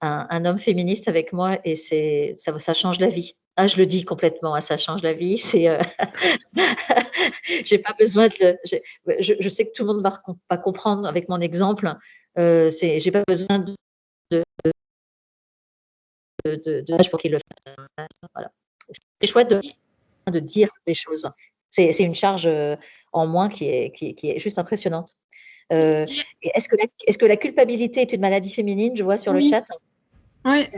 un homme féministe avec moi et ça change la vie. Ah, je le dis complètement, hein, ça change la vie. J'ai pas besoin je sais que tout le monde va comprendre avec mon exemple. J'ai pas besoin d'âge pour qu'il le fasse. Voilà. C'est chouette de dire les choses. C'est une charge en moins qui est juste impressionnante. Est-ce que la culpabilité est une maladie féminine? Je vois sur le chat. Oui.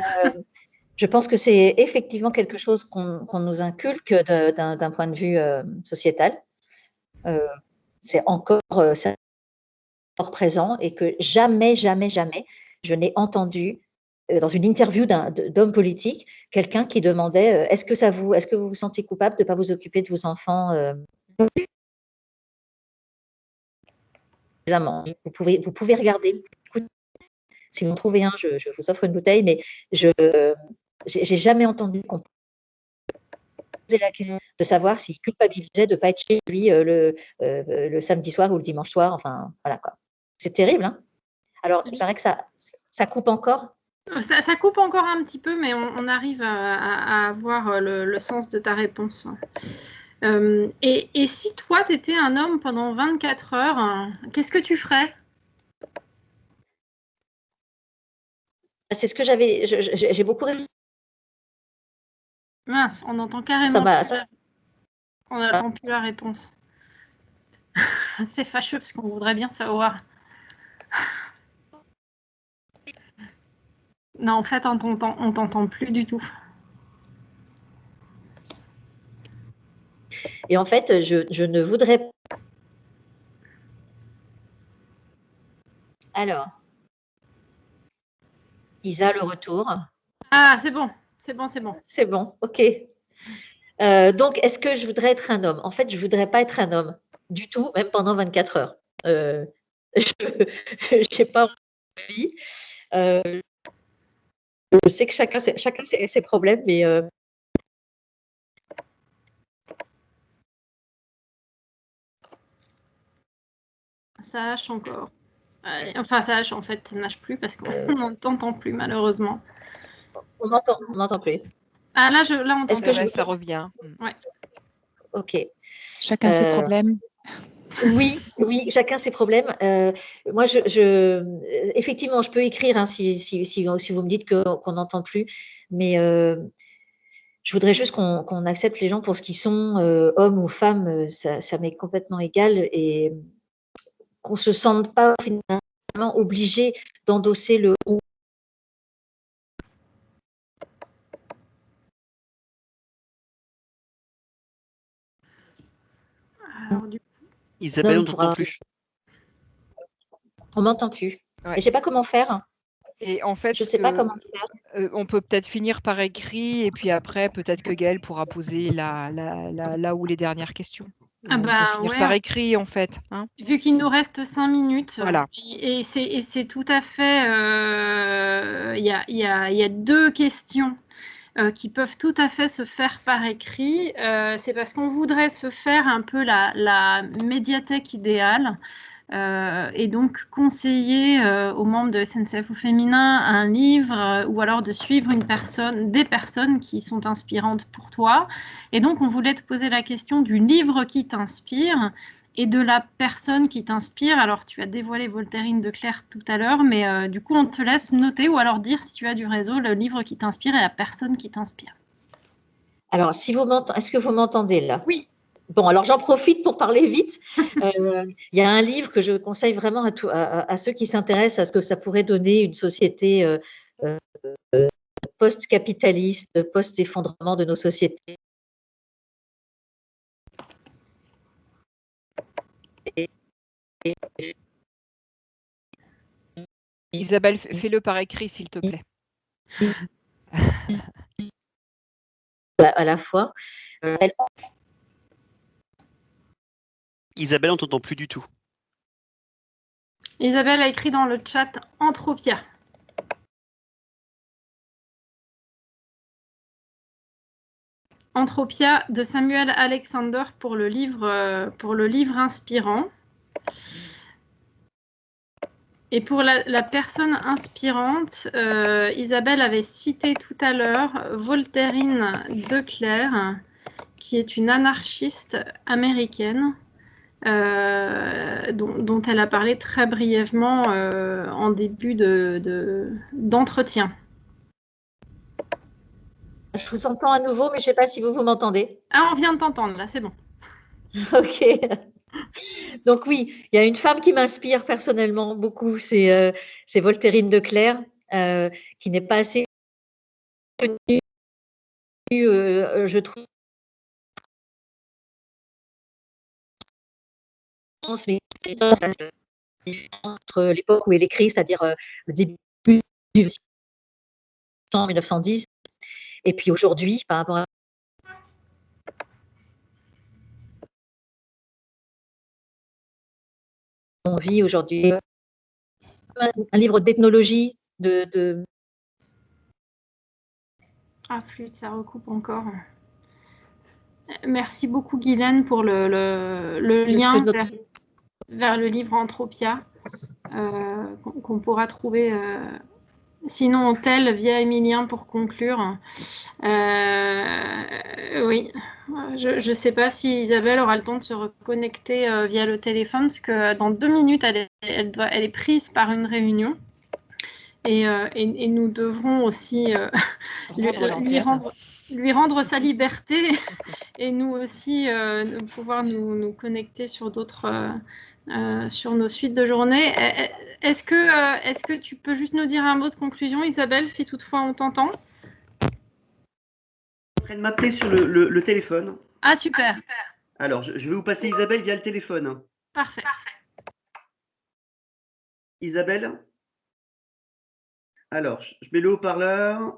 Je pense que c'est effectivement quelque chose qu'on nous inculque d'un point de vue sociétal. C'est encore présent et que jamais, je n'ai entendu dans une interview d'homme politique quelqu'un qui demandait est-ce que vous vous sentez coupable de ne pas vous occuper de vos enfants des amants. Vous pouvez regarder. Si vous en trouvez un, je vous offre une bouteille, mais je n'ai jamais entendu qu'on posait la question de savoir s'il culpabilisait de ne pas être chez lui le samedi soir ou le dimanche soir. Enfin, voilà quoi. C'est terrible, hein. Alors, il paraît que ça coupe encore. Ça coupe encore un petit peu, mais on arrive à avoir le sens de ta réponse. Et si toi, tu étais un homme pendant 24 heures, qu'est-ce que tu ferais? C'est ce que j'ai beaucoup réfléchi. Mince, on entend carrément. On n'entend plus la réponse. C'est fâcheux parce qu'on voudrait bien savoir. Non, en fait, on t'entend plus du tout. Et en fait, je ne voudrais pas. Alors, Isa, le retour. Ah, c'est bon, c'est bon, c'est bon. C'est bon, ok. Donc, est-ce que je voudrais être un homme? En fait, je ne voudrais pas être un homme du tout, même pendant 24 heures. Je n'ai pas envie. Je sais que chacun ses problèmes, mais Ça hache encore. Enfin, ça hache, en fait, ça nage plus parce qu'on n'en t'entend plus, malheureusement. on n'entend plus. Ah, là, on entend. Est-ce que ça revient? Ouais. Ok. Chacun ses problèmes. Oui, chacun ses problèmes. Moi, effectivement, je peux écrire hein, si vous me dites qu'on n'entend plus, mais je voudrais juste qu'on accepte les gens pour ce qu'ils sont, hommes ou femmes, ça m'est complètement égal, et qu'on ne se sente pas finalement obligé d'endosser le haut. Alors, du coup, Isabelle, on ne t'entend plus. On m'entend plus. Ouais. Et je ne sais pas comment faire. Et en fait, je sais pas comment faire. On peut peut-être finir par écrit et puis après, peut-être que Gaëlle pourra poser là où les dernières questions. on peut finir par écrit, en fait. Hein. Vu qu'il nous reste 5 minutes, voilà. Et c'est tout à fait... Il y a 2 questions qui peuvent tout à fait se faire par écrit. C'est parce qu'on voudrait se faire un peu la médiathèque idéale. Et donc conseiller aux membres de SNCF au féminin un livre ou alors de suivre des personnes qui sont inspirantes pour toi. Et donc on voulait te poser la question du livre qui t'inspire et de la personne qui t'inspire. Alors tu as dévoilé Voltairine de Clercq tout à l'heure, mais du coup on te laisse noter ou alors dire si tu as du réseau le livre qui t'inspire et la personne qui t'inspire. Alors est-ce que vous m'entendez là? Oui. Bon, alors j'en profite pour parler vite. Il y a un livre que je conseille vraiment à ceux qui s'intéressent à ce que ça pourrait donner une société post-capitaliste, post-effondrement de nos sociétés. Isabelle, fais-le par écrit, s'il te plaît. À la fois. Isabelle, on t'entend plus du tout. Isabelle a écrit dans le chat Anthropia. Anthropia de Samuel Alexander pour le livre inspirant. Et pour la personne inspirante, Isabelle avait cité tout à l'heure Voltairine de Clercq, qui est une anarchiste américaine, dont elle a parlé très brièvement en début d'entretien. Je vous entends à nouveau, mais je ne sais pas si vous m'entendez. Ah, on vient de t'entendre, là, c'est bon. Ok. Donc oui, il y a une femme qui m'inspire personnellement beaucoup, c'est Voltairine de Clercq, qui n'est pas assez connue, je trouve, mais entre l'époque où elle écrit, c'est-à-dire le début du 1910, et puis aujourd'hui, par rapport à on vit aujourd'hui. Un livre d'ethnologie, Ah, flûte, ça recoupe encore. Merci beaucoup, Guylaine, pour le lien vers le livre Anthropia, qu'on pourra trouver sinon en tel via Emilien pour conclure. Oui, je ne sais pas si Isabelle aura le temps de se reconnecter via le téléphone, parce que dans 2 minutes, elle est prise par une réunion. Et nous devrons aussi lui rendre sa liberté et nous aussi pouvoir nous connecter sur d'autres, sur nos suites de journée. Est-ce que tu peux juste nous dire un mot de conclusion, Isabelle, si toutefois on t'entend? En train de m'appeler sur le téléphone. Ah, super. Alors, je vais vous passer Isabelle via le téléphone. Parfait. Isabelle? Alors, je mets le haut-parleur.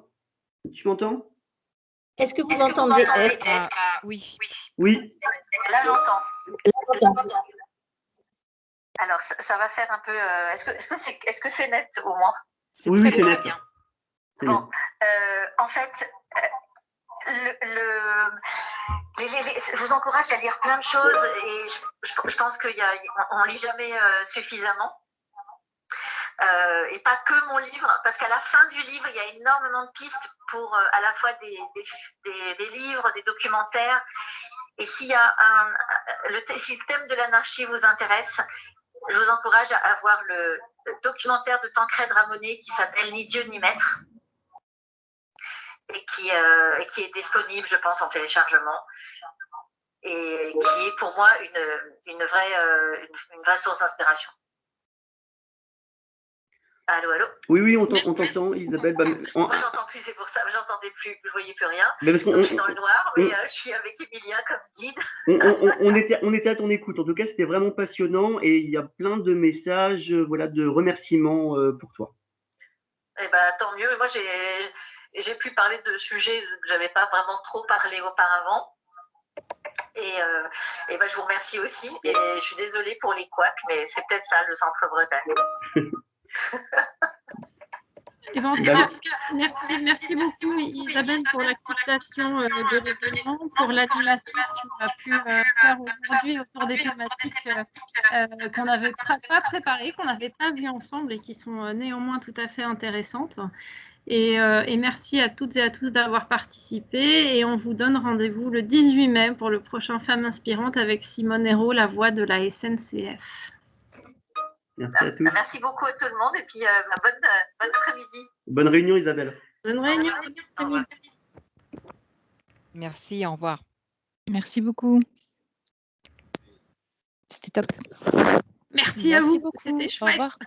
Tu m'entends? Est-ce que vous m'entendez? Oui. Oui. Là, j'entends. J'entends. Alors, ça va faire un peu. Est-ce que c'est net au moins? Oui, c'est net. Bon, en fait, je vous encourage à lire plein de choses et je pense qu'on ne lit jamais suffisamment. Et pas que mon livre, parce qu'à la fin du livre, il y a énormément de pistes pour à la fois des livres, des documentaires. Et si le thème de l'anarchie vous intéresse, je vous encourage à voir le documentaire de Tancrède Ramonet qui s'appelle Ni Dieu ni Maître et qui est disponible, je pense, en téléchargement et qui est pour moi une vraie source d'inspiration. Allô, allô? Oui, on t'entend, Isabelle. Moi, j'entends plus, c'est pour ça, j'entendais plus, je voyais plus rien. Mais parce je suis dans le noir, mais je suis avec Emilien comme guide. On était à ton écoute. En tout cas, c'était vraiment passionnant et il y a plein de messages, de remerciements pour toi. Eh ben, tant mieux. Moi, j'ai pu parler de sujets que j'avais pas vraiment trop parlé auparavant. Et ben, je vous remercie aussi. Et je suis désolée pour les couacs, mais c'est peut-être ça, le Centre-Bretagne. Et ben, en tout cas, merci beaucoup Isabelle pour l'acceptation de l'événement, pour l'animation que tu as pu faire aujourd'hui autour des thématiques qu'on n'avait pas préparées, qu'on n'avait pas vues ensemble et qui sont néanmoins tout à fait intéressantes. Et merci à toutes et à tous d'avoir participé et on vous donne rendez-vous le 18 mai pour le prochain Femmes inspirantes avec Simone Hérault, la voix de la SNCF. Merci à tous. Merci beaucoup à tout le monde et puis bon après-midi. Bonne réunion, Isabelle. Bonne réunion. Merci, au revoir. Merci beaucoup. C'était top. Merci à vous. Beaucoup. C'était chouette. Au revoir.